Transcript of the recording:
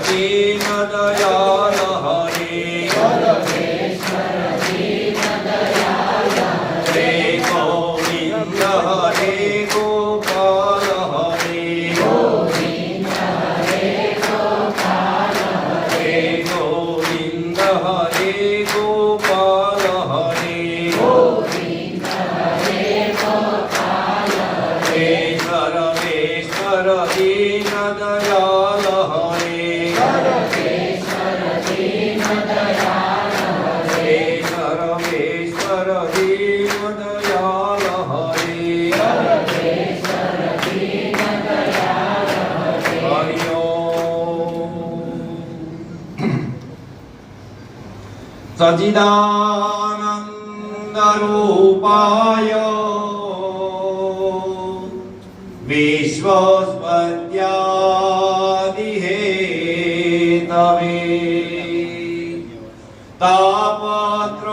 Deendayal हरे हे Govind हरे Gopal हरे हे Govind हरे Gopal हरे हे Sarveshwar Deendayal हरे हे Sarveshwar Deendayal हरे Hari ओम। सच्चिदानंद रूपाय विश्वोत्पत्त्यादिहेतवे तापत्रय